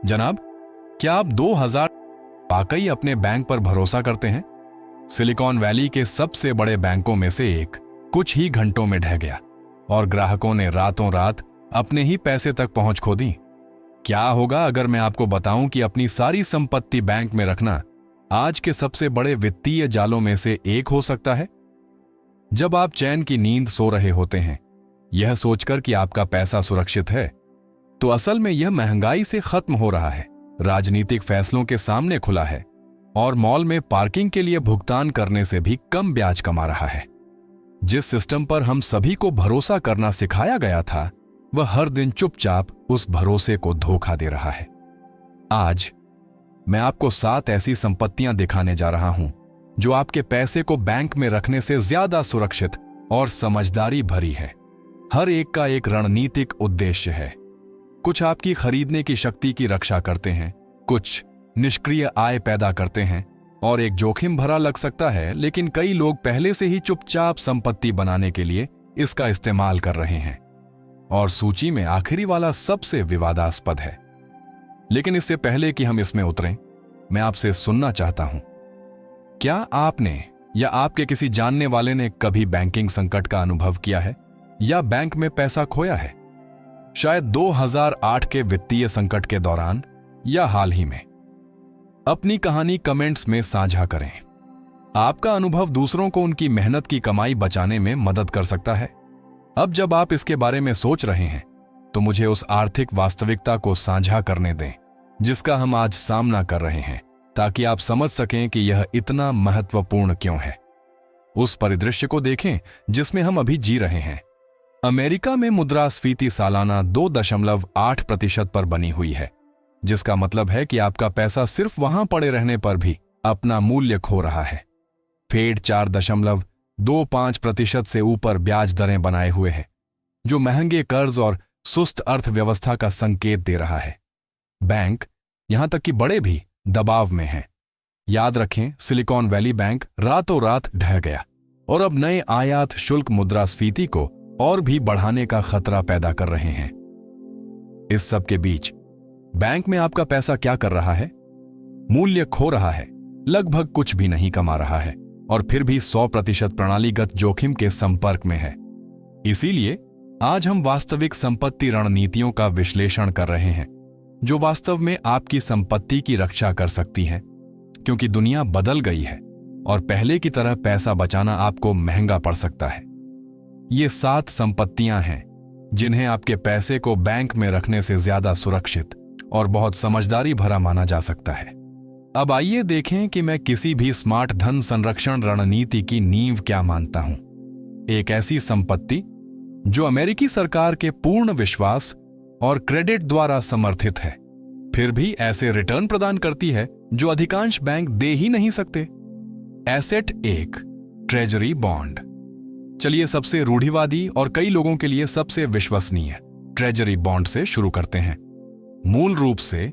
जनाब, क्या आप 2000 वाकई अपने बैंक पर भरोसा करते हैं? सिलिकॉन वैली के सबसे बड़े बैंकों में से एक कुछ ही घंटों में ढह गया और ग्राहकों ने रातों रात अपने ही पैसे तक पहुंच खो दी। क्या होगा अगर मैं आपको बताऊं कि अपनी सारी संपत्ति बैंक में रखना आज के सबसे बड़े वित्तीय जालों में से एक हो सकता है? जब आप चैन की नींद सो रहे होते हैं, यह सोचकर कि आपका पैसा सुरक्षित है, तो असल में यह महंगाई से खत्म हो रहा है, राजनीतिक फैसलों के सामने खुला है और मॉल में पार्किंग के लिए भुगतान करने से भी कम ब्याज कमा रहा है। जिस सिस्टम पर हम सभी को भरोसा करना सिखाया गया था, वह हर दिन चुपचाप उस भरोसे को धोखा दे रहा है। आज मैं आपको 7 ऐसी संपत्तियां दिखाने जा रहा हूं जो आपके पैसे को बैंक में रखने से ज्यादा सुरक्षित और समझदारी भरी है। हर एक का एक रणनीतिक उद्देश्य है। कुछ आपकी खरीदने की शक्ति की रक्षा करते हैं, कुछ निष्क्रिय आय पैदा करते हैं और एक जोखिम भरा लग सकता है, लेकिन कई लोग पहले से ही चुपचाप संपत्ति बनाने के लिए इसका इस्तेमाल कर रहे हैं। और सूची में आखिरी वाला सबसे विवादास्पद है। लेकिन इससे पहले कि हम इसमें उतरें, मैं आपसे सुनना चाहता हूं, क्या आपने या आपके किसी जानने वाले ने कभी बैंकिंग संकट का अनुभव किया है या बैंक में पैसा खोया है? शायद 2008 के वित्तीय संकट के दौरान या हाल ही में। अपनी कहानी कमेंट्स में साझा करें। आपका अनुभव दूसरों को उनकी मेहनत की कमाई बचाने में मदद कर सकता है। अब जब आप इसके बारे में सोच रहे हैं, तो मुझे उस आर्थिक वास्तविकता को साझा करने दें जिसका हम आज सामना कर रहे हैं, ताकि आप समझ सकें कि यह इतना महत्वपूर्ण क्यों है। उस परिदृश्य को देखें जिसमें हम अभी जी रहे हैं। अमेरिका में मुद्रास्फीति सालाना 2.8% पर बनी हुई है, जिसका मतलब है कि आपका पैसा सिर्फ वहां पड़े रहने पर भी अपना मूल्य खो रहा है। फेड 4.25% से ऊपर ब्याज दरें बनाए हुए है, जो महंगे कर्ज और सुस्त अर्थव्यवस्था का संकेत दे रहा है। बैंक, यहां तक कि बड़े भी दबाव में हैं। याद रखें, सिलिकॉन वैली बैंक रातों रात ढह गया और अब नए आयात शुल्क मुद्रास्फीति को और भी बढ़ाने का खतरा पैदा कर रहे हैं। इस सब के बीच बैंक में आपका पैसा क्या कर रहा है? मूल्य खो रहा है, लगभग कुछ भी नहीं कमा रहा है और फिर भी 100% प्रणालीगत जोखिम के संपर्क में है। इसीलिए आज हम वास्तविक संपत्ति रणनीतियों का विश्लेषण कर रहे हैं, जो वास्तव में आपकी संपत्ति की रक्षा कर सकती हैं, क्योंकि दुनिया बदल गई है और पहले की तरह पैसा बचाना आपको महंगा पड़ सकता है। ये 7 संपत्तियां हैं जिन्हें आपके पैसे को बैंक में रखने से ज्यादा सुरक्षित और बहुत समझदारी भरा माना जा सकता है। अब आइए देखें कि मैं किसी भी स्मार्ट धन संरक्षण रणनीति की नींव क्या मानता हूं। एक ऐसी संपत्ति जो अमेरिकी सरकार के पूर्ण विश्वास और क्रेडिट द्वारा समर्थित है, फिर भी ऐसे रिटर्न प्रदान करती है जो अधिकांश बैंक दे ही नहीं सकते। Asset 1, treasury bond. चलिए सबसे रूढ़िवादी और कई लोगों के लिए सबसे विश्वसनीय ट्रेजरी बॉन्ड से शुरू करते हैं। मूल रूप से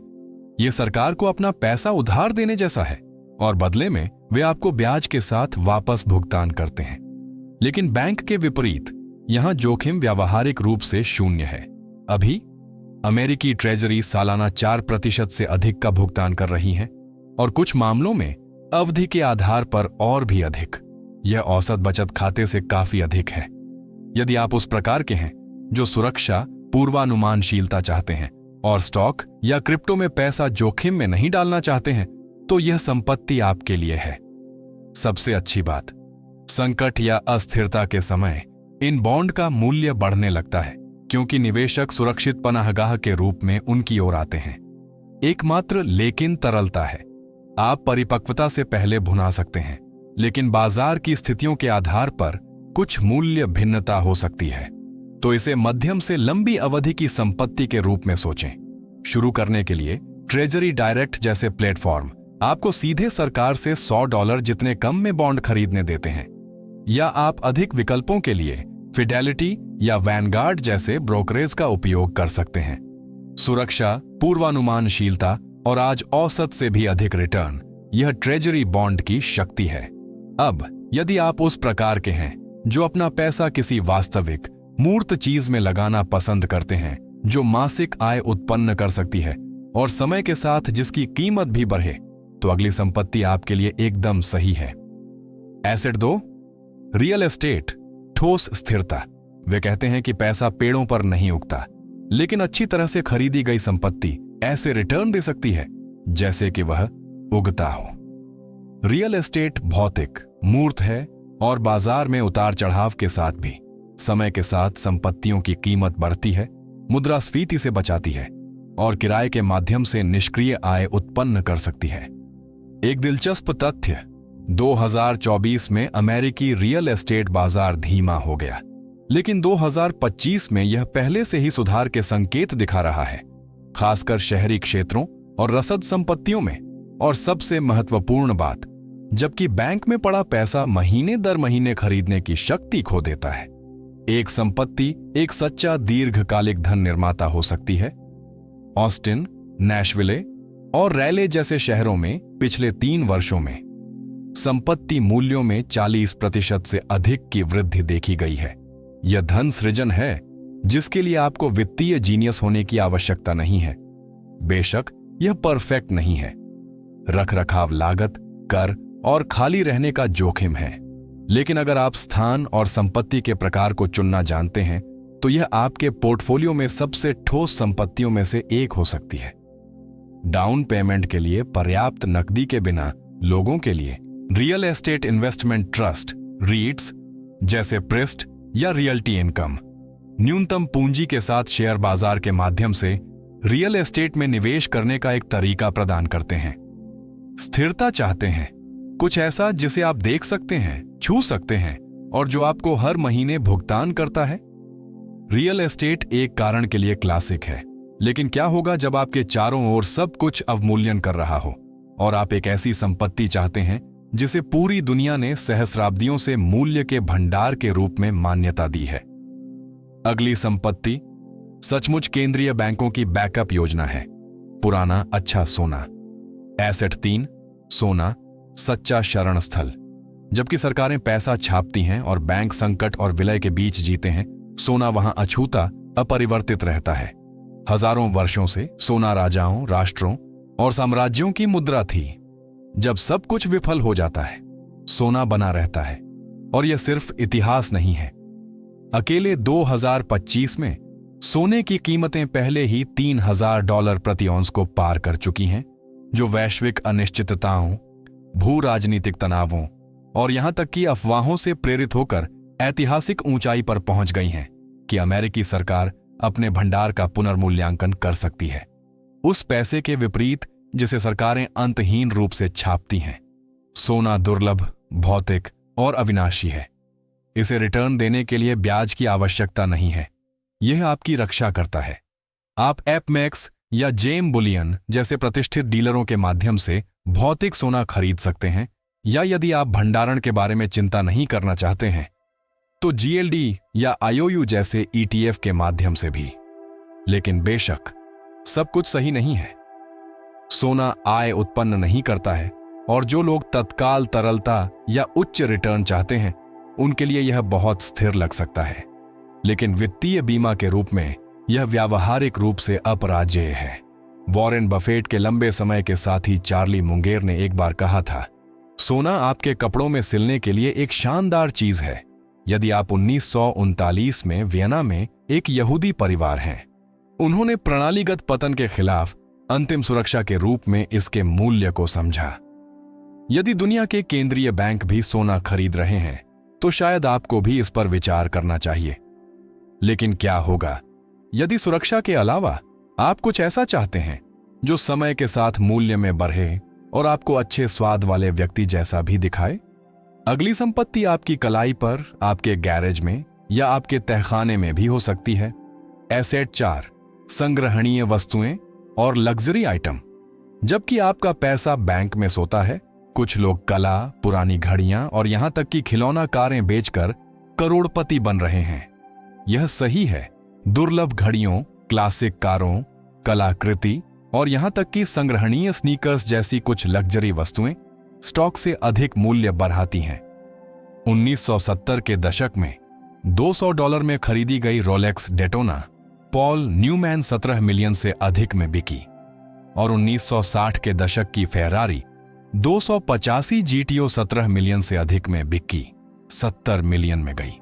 यह सरकार को अपना पैसा उधार देने जैसा है और बदले में वे आपको ब्याज के साथ वापस भुगतान करते हैं। लेकिन बैंक के विपरीत यहां जोखिम व्यावहारिक रूप से शून्य है। अभी अमेरिकी ट्रेजरी सालाना 4% से अधिक का भुगतान कर रही है और कुछ मामलों में अवधि के आधार पर और भी अधिक। यह औसत बचत खाते से काफी अधिक है। यदि आप उस प्रकार के हैं जो सुरक्षा, पूर्वानुमानशीलता चाहते हैं और स्टॉक या क्रिप्टो में पैसा जोखिम में नहीं डालना चाहते हैं, तो यह संपत्ति आपके लिए है। सबसे अच्छी बात, संकट या अस्थिरता के समय इन बॉन्ड का मूल्य बढ़ने लगता है, क्योंकि निवेशक सुरक्षित पनाहगाह के रूप में उनकी ओर आते हैं। एकमात्र लेकिन तरलता है। आप परिपक्वता से पहले भुना सकते हैं, लेकिन बाजार की स्थितियों के आधार पर कुछ मूल्य भिन्नता हो सकती है। तो इसे मध्यम से लंबी अवधि की संपत्ति के रूप में सोचें। शुरू करने के लिए ट्रेजरी डायरेक्ट जैसे प्लेटफॉर्म आपको सीधे सरकार से $100 जितने कम में बॉन्ड खरीदने देते हैं, या आप अधिक विकल्पों के लिए फिडेलिटी या वैनगार्ड जैसे ब्रोकरेज का उपयोग कर सकते हैं। सुरक्षा, पूर्वानुमानशीलता और आज औसत से भी अधिक रिटर्न, यह ट्रेजरी बॉन्ड की शक्ति है। अब यदि आप उस प्रकार के हैं जो अपना पैसा किसी वास्तविक मूर्त चीज में लगाना पसंद करते हैं जो मासिक आय उत्पन्न कर सकती है और समय के साथ जिसकी कीमत भी बढ़े तो अगली संपत्ति आपके लिए एकदम सही है। एसेट 2, रियल एस्टेट, ठोस स्थिरता। वे कहते हैं कि पैसा पेड़ों पर नहीं उगता, लेकिन अच्छी तरह से खरीदी गई संपत्ति ऐसे रिटर्न दे सकती है जैसे कि वह उगता हो। रियल एस्टेट भौतिक, मूर्त है और बाजार में उतार चढ़ाव के साथ भी समय के साथ संपत्तियों की कीमत बढ़ती है, मुद्रास्फीति से बचाती है और किराए के माध्यम से निष्क्रिय आय उत्पन्न कर सकती है। एक दिलचस्प तथ्य, 2024 में अमेरिकी रियल एस्टेट बाजार धीमा हो गया, लेकिन 2025 में यह पहले से ही सुधार के संकेत दिखा रहा है, खासकर शहरी क्षेत्रों और रसद संपत्तियों में। और सबसे महत्वपूर्ण बात, जबकि बैंक में पड़ा पैसा महीने दर महीने खरीदने की शक्ति खो देता है, एक संपत्ति एक सच्चा दीर्घकालिक धन निर्माता हो सकती है। ऑस्टिन, नैशविले और रैले जैसे शहरों में पिछले 3 वर्षों में संपत्ति मूल्यों में 40% से अधिक की वृद्धि देखी गई है। यह धन सृजन है जिसके लिए आपको वित्तीय जीनियस होने की आवश्यकता नहीं है। बेशक यह परफेक्ट नहीं है, रखरखाव लागत, कर और खाली रहने का जोखिम है, लेकिन अगर आप स्थान और संपत्ति के प्रकार को चुनना जानते हैं तो यह आपके पोर्टफोलियो में सबसे ठोस संपत्तियों में से एक हो सकती है। डाउन पेमेंट के लिए पर्याप्त नकदी के बिना लोगों के लिए रियल एस्टेट इन्वेस्टमेंट ट्रस्ट, रीट्स जैसे प्रेस्ट या रियल्टी इनकम न्यूनतम पूंजी के साथ शेयर बाजार के माध्यम से रियल एस्टेट में निवेश करने का एक तरीका प्रदान करते हैं। स्थिरता चाहते हैं, कुछ ऐसा जिसे आप देख सकते हैं, छू सकते हैं और जो आपको हर महीने भुगतान करता है। रियल एस्टेट एक कारण के लिए क्लासिक है, लेकिन क्या होगा जब आपके चारों ओर सब कुछ अवमूल्यन कर रहा हो और आप एक ऐसी संपत्ति चाहते हैं जिसे पूरी दुनिया ने सहस्राब्दियों से मूल्य के भंडार के रूप में मान्यता दी है। अगली संपत्ति सचमुच केंद्रीय बैंकों की बैकअप योजना है, पुराना अच्छा सोना। एसेट 3, सोना, सच्चा शरण स्थल। जबकि सरकारें पैसा छापती हैं और बैंक संकट और विलय के बीच जीते हैं, सोना वहां अछूता, अपरिवर्तित रहता है। हजारों वर्षों से सोना राजाओं, राष्ट्रों और साम्राज्यों की मुद्रा थी। जब सब कुछ विफल हो जाता है, सोना बना रहता है। और यह सिर्फ इतिहास नहीं है। अकेले 2025 में सोने की कीमतें पहले ही $3000 प्रति औंस को पार कर चुकी हैं, जो वैश्विक अनिश्चितताओं, भू राजनीतिक तनावों और यहां तक कि अफवाहों से प्रेरित होकर ऐतिहासिक ऊंचाई पर पहुंच गई हैं कि अमेरिकी सरकार अपने भंडार का पुनर्मूल्यांकन कर सकती है, उस पैसे के विपरीत जिसे सरकारें अंतहीन रूप से छापती हैं। सोना दुर्लभ, भौतिक और अविनाशी है। इसे रिटर्न देने के लिए ब्याज की आवश्यकता नहीं है, यह आपकी रक्षा करता है। आप एपमैक्स या जेम बुलियन जैसे प्रतिष्ठित डीलरों के माध्यम से भौतिक सोना खरीद सकते हैं, या यदि आप भंडारण के बारे में चिंता नहीं करना चाहते हैं तो जीएलडी या आईओयू जैसे ईटीएफ के माध्यम से भी। लेकिन बेशक सब कुछ सही नहीं है। सोना आय उत्पन्न नहीं करता है और जो लोग तत्काल तरलता या उच्च रिटर्न चाहते हैं उनके लिए यह बहुत स्थिर लग सकता है, लेकिन वित्तीय बीमा के रूप में यह व्यावहारिक रूप से अपराजेय है। वॉरेन बफेट के लंबे समय के साथी चार्ली मुंगेर ने एक बार कहा था, सोना आपके कपड़ों में सिलने के लिए एक शानदार चीज है। यदि आप 1939 में वियना में एक यहूदी परिवार हैं, उन्होंने प्रणालीगत पतन के खिलाफ अंतिम सुरक्षा के रूप में इसके मूल्य को समझा। यदि दुनिया के केंद्रीय बैंक भी सोना खरीद रहे हैं तो शायद आपको भी इस पर विचार करना चाहिए। लेकिन क्या होगा यदि सुरक्षा के अलावा आप कुछ ऐसा चाहते हैं जो समय के साथ मूल्य में बढ़े और आपको अच्छे स्वाद वाले व्यक्ति जैसा भी दिखाए? अगली संपत्ति आपकी कलाई पर, आपके गैरेज में या आपके तहखाने में भी हो सकती है। एसेट 4, संग्रहणीय वस्तुएं और लग्जरी आइटम। जबकि आपका पैसा बैंक में सोता है, कुछ लोग कला, पुरानी घड़ियां और यहां तक कि खिलौना कारें बेचकर करोड़पति बन रहे हैं। यह सही है, दुर्लभ घड़ियों, क्लासिक कारों, कलाकृति और यहां तक कि संग्रहणीय स्नीकर्स जैसी कुछ लग्जरी वस्तुएं स्टॉक से अधिक मूल्य बढ़ाती हैं। 1970 के दशक में $200 में खरीदी गई Rolex Daytona Paul Newman 17 million से अधिक में बिकी। और 1960 के दशक की फेरारी 285 GTO 17 मिलियन से अधिक में बिकी 70 मिलियन में गई।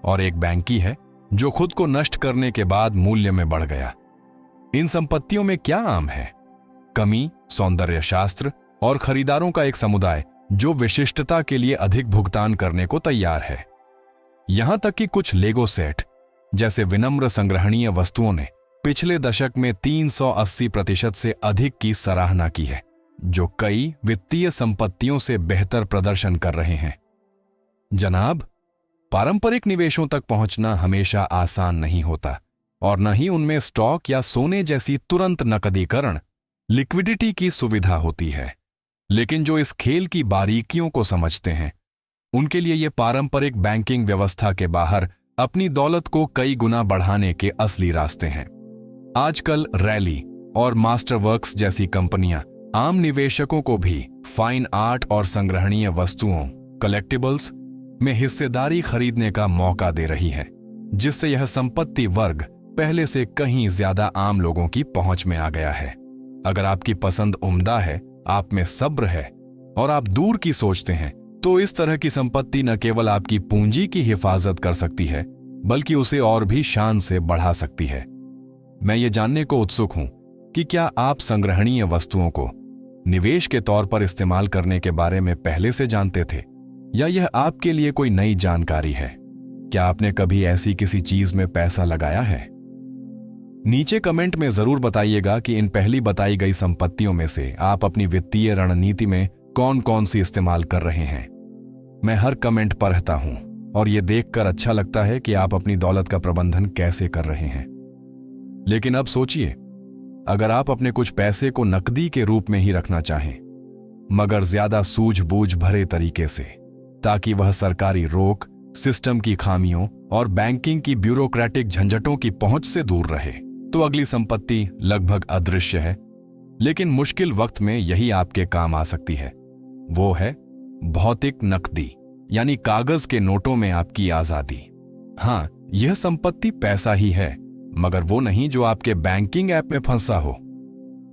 और एक बैंक की है जो खुद को नष्ट करने के बाद मूल्य में बढ़ गया। इन संपत्तियों में क्या आम है? कमी, सौंदर्य शास्त्र और खरीदारों का एक समुदाय जो विशिष्टता के लिए अधिक भुगतान करने को तैयार है। यहां तक कि कुछ लेगो सेट जैसे विनम्र संग्रहणीय वस्तुओं ने पिछले दशक में 380% से अधिक की सराहना की है, जो कई वित्तीय संपत्तियों से बेहतर प्रदर्शन कर रहे हैं। जनाब, पारंपरिक निवेशों तक पहुंचना हमेशा आसान नहीं होता और न ही उनमें स्टॉक या सोने जैसी तुरंत नकदीकरण, लिक्विडिटी की सुविधा होती है। लेकिन जो इस खेल की बारीकियों को समझते हैं, उनके लिए ये पारंपरिक बैंकिंग व्यवस्था के बाहर अपनी दौलत को कई गुना बढ़ाने के असली रास्ते हैं। आजकल रैली और मास्टरवर्क्स जैसी कंपनियां आम निवेशकों को भी फाइन आर्ट और संग्रहणीय वस्तुओं, कलेक्टिबल्स में हिस्सेदारी खरीदने का मौका दे रही है, जिससे यह संपत्ति वर्ग पहले से कहीं ज्यादा आम लोगों की पहुंच में आ गया है। अगर आपकी पसंद उम्दा है, आप में सब्र है और आप दूर की सोचते हैं, तो इस तरह की संपत्ति न केवल आपकी पूंजी की हिफाजत कर सकती है, बल्कि उसे और भी शान से बढ़ा सकती है। मैं ये जानने को उत्सुक हूं कि क्या आप संग्रहणीय वस्तुओं को निवेश के तौर पर इस्तेमाल करने के बारे में पहले से जानते थे, या यह आपके लिए कोई नई जानकारी है? क्या आपने कभी ऐसी किसी चीज में पैसा लगाया है? नीचे कमेंट में जरूर बताइएगा कि इन पहली बताई गई संपत्तियों में से आप अपनी वित्तीय रणनीति में कौन कौन सी इस्तेमाल कर रहे हैं। मैं हर कमेंट पढ़ता हूं और यह देखकर अच्छा लगता है कि आप अपनी दौलत का प्रबंधन कैसे कर रहे हैं। लेकिन अब सोचिए, अगर आप अपने कुछ पैसे को नकदी के रूप में ही रखना चाहें, मगर ज्यादा सूझबूझ भरे तरीके से, ताकि वह सरकारी रोक, सिस्टम की खामियों और बैंकिंग की ब्यूरोक्रेटिक झंझटों की पहुंच से दूर रहे, तो अगली संपत्ति लगभग अदृश्य है, लेकिन मुश्किल वक्त में यही आपके काम आ सकती है। वो है भौतिक नकदी, यानी कागज के नोटों में आपकी आजादी। हां, यह संपत्ति पैसा ही है, मगर वो नहीं जो आपके बैंकिंग ऐप में फंसा हो।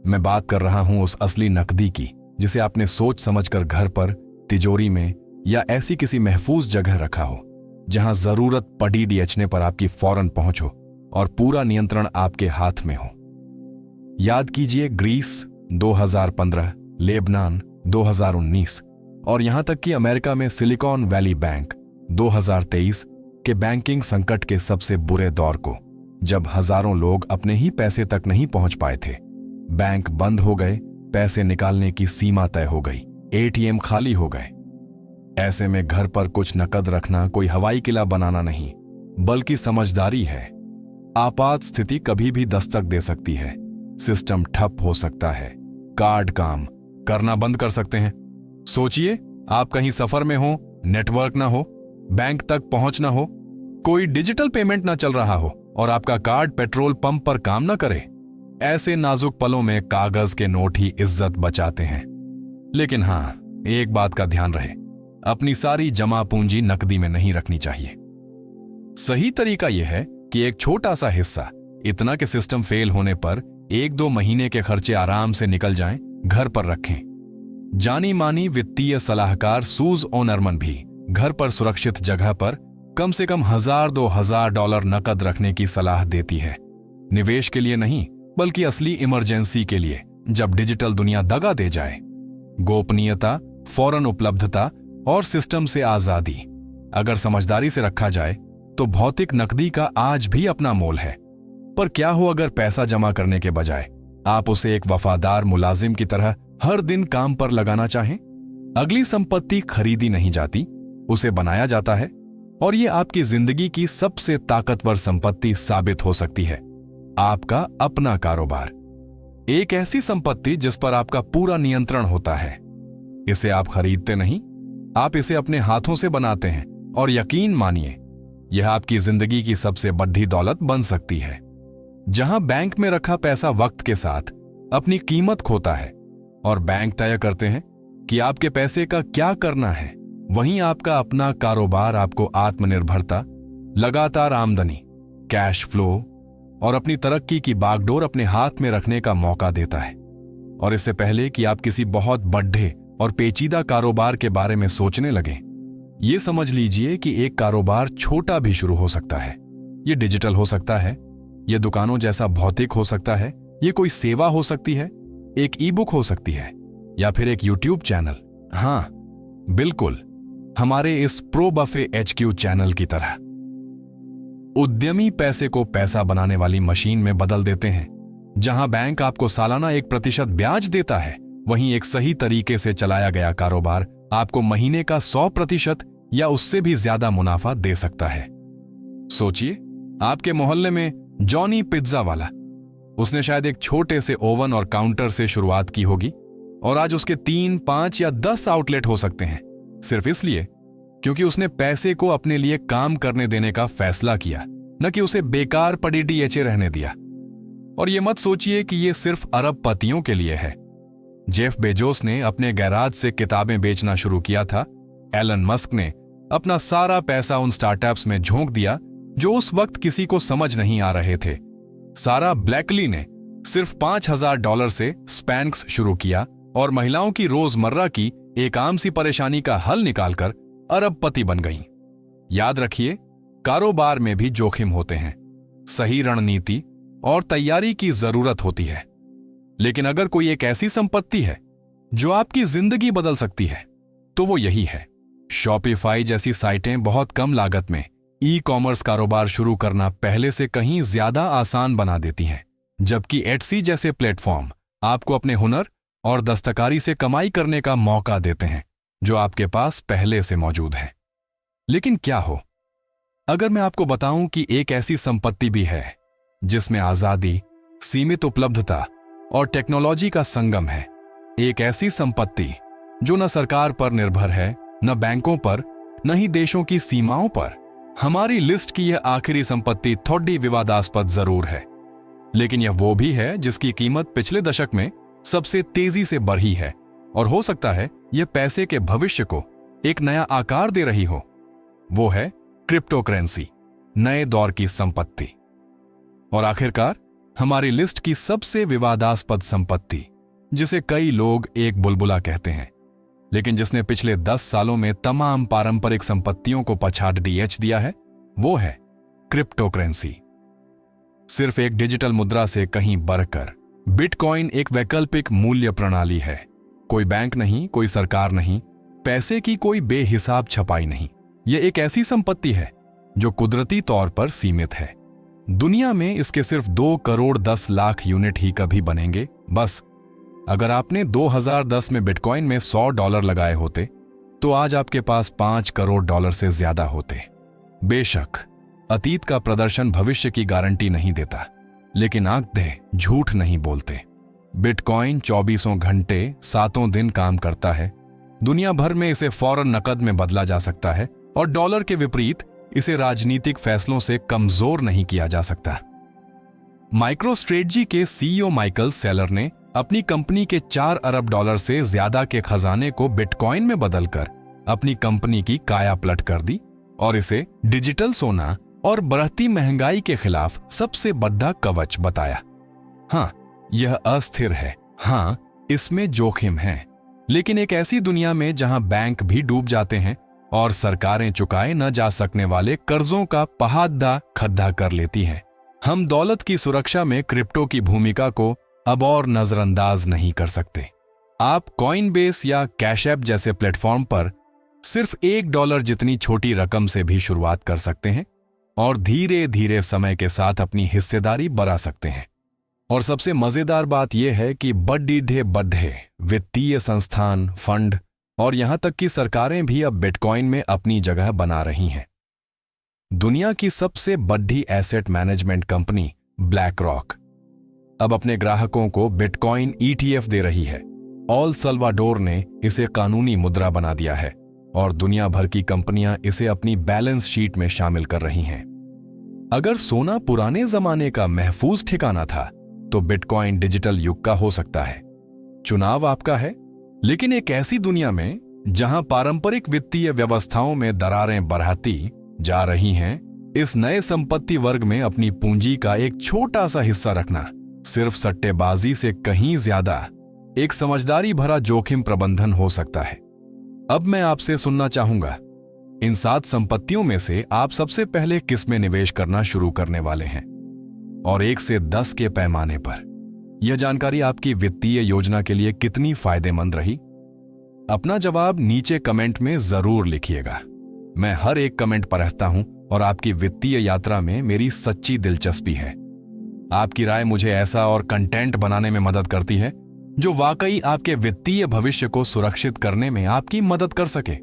मैं बात कर रहा हूं उस असली नकदी की, जिसे आपने सोच समझकर घर पर, तिजोरी में या ऐसी किसी महफूज जगह रखा हो, जहां जरूरत पड़ने पर आपकी फौरन पहुंच हो और पूरा नियंत्रण आपके हाथ में हो। याद कीजिए ग्रीस 2015, लेबनान 2019 और यहां तक कि अमेरिका में सिलिकॉन वैली बैंक 2023 के बैंकिंग संकट के सबसे बुरे दौर को, जब हजारों लोग अपने ही पैसे तक नहीं पहुंच पाए थे। बैंक बंद हो गए, पैसे निकालने की सीमा तय हो गई, एटीएम खाली हो गए। ऐसे में घर पर कुछ नकद रखना कोई हवाई किला बनाना नहीं, बल्कि समझदारी है। आपात स्थिति कभी भी दस्तक दे सकती है, सिस्टम ठप हो सकता है, कार्ड काम करना बंद कर सकते हैं। सोचिए, आप कहीं सफर में हो, नेटवर्क ना हो, बैंक तक पहुंच ना हो, कोई डिजिटल पेमेंट ना चल रहा हो और आपका कार्ड पेट्रोल पंप पर काम ना करे। ऐसे नाजुक पलों में कागज के नोट ही इज्जत बचाते हैं। लेकिन हां, एक बात का ध्यान रहे, अपनी सारी जमा पूंजी नकदी में नहीं रखनी चाहिए। सही तरीका यह है कि एक छोटा सा हिस्सा, इतना कि सिस्टम फेल होने पर 1-2 महीने के खर्चे आराम से निकल जाएं, घर पर रखें। जानी मानी वित्तीय सलाहकार सूज ओनरमन भी घर पर सुरक्षित जगह पर कम से कम $1000-2000 नकद रखने की सलाह देती है। निवेश के लिए नहीं, बल्कि असली इमरजेंसी के लिए, जब डिजिटल दुनिया दगा दे जाए। गोपनीयता, फौरन उपलब्धता और सिस्टम से आजादी अगर समझदारी से रखा जाए तो भौतिक नकदी का आज भी अपना मोल है। पर क्या हो अगर पैसा जमा करने के बजाय आप उसे एक वफादार मुलाजिम की तरह हर दिन काम पर लगाना चाहें? अगली संपत्ति खरीदी नहीं जाती, उसे बनाया जाता है, और यह आपकी जिंदगी की सबसे ताकतवर संपत्ति साबित हो सकती है। आपका अपना कारोबार, एक ऐसी संपत्ति जिस पर आपका पूरा नियंत्रण होता है। इसे आप खरीदते नहीं, आप इसे अपने हाथों से बनाते हैं, और यकीन मानिए, यह आपकी जिंदगी की सबसे बड़ी दौलत बन सकती है। जहां बैंक में रखा पैसा वक्त के साथ अपनी कीमत खोता है और बैंक तय करते हैं कि आपके पैसे का क्या करना है, वहीं आपका अपना कारोबार आपको आत्मनिर्भरता, लगातार आमदनी, कैश फ्लो और अपनी तरक्की की बागडोर अपने हाथ में रखने का मौका देता है। और इससे पहले कि आप किसी बहुत बड़े और पेचीदा कारोबार के बारे में सोचने लगें, ये समझ लीजिए कि एक कारोबार छोटा भी शुरू हो सकता है। ये डिजिटल हो सकता है, ये दुकानों जैसा भौतिक हो सकता है, ये कोई सेवा हो सकती है, एक ई बुक हो सकती है, या फिर एक यूट्यूब चैनल। हाँ, बिल्कुल, हमारे इस प्रो बफे HQ चैनल की तरह। उद्यमी पैसे को पैसा बनाने वाली मशीन में बदल देते हैं। जहां बैंक आपको सालाना 1% ब्याज देता है, वहीं एक सही तरीके से चलाया गया कारोबार आपको महीने का 100% या उससे भी ज्यादा मुनाफा दे सकता है। सोचिए, आपके मोहल्ले में जॉनी पिज्जा वाला, उसने शायद एक छोटे से ओवन और काउंटर से शुरुआत की होगी और आज उसके 3, 5 या 10 आउटलेट हो सकते हैं, सिर्फ इसलिए क्योंकि उसने पैसे को अपने लिए काम करने देने का फैसला किया, न कि उसे बेकार पड़ी DHA रहने दिया। और ये मत सोचिए कि ये सिर्फ अरबपतियों के लिए है। जेफ बेजोस ने अपने गैराज से किताबें बेचना शुरू किया था। एलन मस्क ने अपना सारा पैसा उन स्टार्टअप्स में झोंक दिया जो उस वक्त किसी को समझ नहीं आ रहे थे। सारा ब्लैकली ने सिर्फ $5,000 से स्पैंक्स शुरू किया और महिलाओं की रोजमर्रा की एक आम सी परेशानी का हल निकालकर अरबपति बन गईं। याद रखिए, कारोबार में भी जोखिम होते हैं, सही रणनीति और तैयारी की जरूरत होती है। लेकिन अगर कोई एक ऐसी संपत्ति है जो आपकी जिंदगी बदल सकती है, तो वो यही है। शॉपिफाई जैसी साइटें बहुत कम लागत में ई-कॉमर्स कारोबार शुरू करना पहले से कहीं ज्यादा आसान बना देती हैं, जबकि एटसी जैसे प्लेटफॉर्म आपको अपने हुनर और दस्तकारी से कमाई करने का मौका देते हैं जो आपके पास पहले से मौजूद है। लेकिन क्या हो अगर मैं आपको बताऊं कि एक ऐसी संपत्ति भी है जिसमें आजादी, सीमित उपलब्धता और टेक्नोलॉजी का संगम है। एक ऐसी संपत्ति जो न सरकार पर निर्भर है, न बैंकों पर, न ही देशों की सीमाओं पर। हमारी लिस्ट की यह आखिरी संपत्ति थोड़ी विवादास्पद जरूर है, लेकिन यह वो भी है जिसकी कीमत पिछले दशक में सबसे तेजी से बढ़ी है और हो सकता है यह पैसे के भविष्य को एक नया आकार दे रही हो। वो है क्रिप्टोकरेंसी, नए दौर की संपत्ति। और आखिरकार हमारी लिस्ट की सबसे विवादास्पद संपत्ति, जिसे कई लोग एक बुलबुला कहते हैं, लेकिन जिसने पिछले 10 सालों में तमाम पारंपरिक संपत्तियों को पछाड़ DH दिया है, वो है क्रिप्टोकरेंसी। सिर्फ एक डिजिटल मुद्रा से कहीं बढ़कर बिटकॉइन एक वैकल्पिक मूल्य प्रणाली है। कोई बैंक नहीं, कोई सरकार नहीं, पैसे की कोई बेहिसाब छपाई नहीं। यह एक ऐसी संपत्ति है जो कुदरती तौर पर सीमित है। दुनिया में इसके सिर्फ 2 करोड़ 10 लाख यूनिट ही कभी बनेंगे। बस अगर आपने 2010 में बिटकॉइन में $100 लगाए होते तो आज आपके पास $5 करोड़ से ज्यादा होते। बेशक अतीत का प्रदर्शन भविष्य की गारंटी नहीं देता, लेकिन आंकड़े झूठ नहीं बोलते। बिटकॉइन 24 घंटे 7 दिन काम करता है। दुनिया भर में इसे फौरन नकद में बदला जा सकता है और डॉलर के विपरीत इसे राजनीतिक फैसलों से कमजोर नहीं किया जा सकता। माइक्रोस्ट्रेटजी के CEO माइकल सेलर ने अपनी कंपनी के $4 अरब से ज्यादा के खजाने को बिटकॉइन में बदलकर अपनी कंपनी की काया पलट कर दी और इसे डिजिटल सोना और बढ़ती महंगाई के खिलाफ सबसे बड़ा कवच बताया। हाँ, यह अस्थिर है, हाँ, इसमें जोखिम है, लेकिन एक ऐसी दुनिया में जहां बैंक भी डूब जाते हैं और सरकारें चुकाए न जा सकने वाले कर्जों का पहाड़ा खड्डा कर लेती हैं, हम दौलत की सुरक्षा में क्रिप्टो की भूमिका को अब और नजरअंदाज नहीं कर सकते। आप कॉइनबेस या कैश ऐप जैसे प्लेटफॉर्म पर सिर्फ $1 जितनी छोटी रकम से भी शुरुआत कर सकते हैं और धीरे धीरे समय के साथ अपनी हिस्सेदारी बढ़ा सकते हैं। और सबसे मजेदार बात यह है कि बड़े वित्तीय संस्थान, फंड और यहां तक कि सरकारें भी अब बिटकॉइन में अपनी जगह बना रही हैं। दुनिया की सबसे बड़ी asset management company black rock अब अपने ग्राहकों को बिटकॉइन ETF दे रही है। ऑल सल्वाडोर ने इसे कानूनी मुद्रा बना दिया है और दुनिया भर की कंपनियां इसे अपनी बैलेंस शीट में शामिल कर रही हैं। अगर सोना पुराने जमाने का महफूज ठिकाना था, तो बिटकॉइन डिजिटल युग का हो सकता है। चुनाव आपका है, लेकिन एक ऐसी दुनिया में जहां पारंपरिक वित्तीय व्यवस्थाओं में दरारें बढ़ती जा रही हैं, इस नए संपत्ति वर्ग में अपनी पूंजी का एक छोटा सा हिस्सा रखना सिर्फ सट्टेबाजी से कहीं ज्यादा एक समझदारी भरा जोखिम प्रबंधन हो सकता है। अब मैं आपसे सुनना चाहूंगा, इन 7 संपत्तियों में से आप सबसे पहले किस में निवेश करना शुरू करने वाले हैं, और 1 से 10 के पैमाने पर यह जानकारी आपकी वित्तीय योजना के लिए कितनी फायदेमंद रही? अपना जवाब नीचे कमेंट में जरूर लिखिएगा। मैं हर एक कमेंट पढ़ता हूं और आपकी वित्तीय यात्रा में मेरी सच्ची दिलचस्पी है। आपकी राय मुझे ऐसा और कंटेंट बनाने में मदद करती है जो वाकई आपके वित्तीय भविष्य को सुरक्षित करने में आपकी मदद कर सके।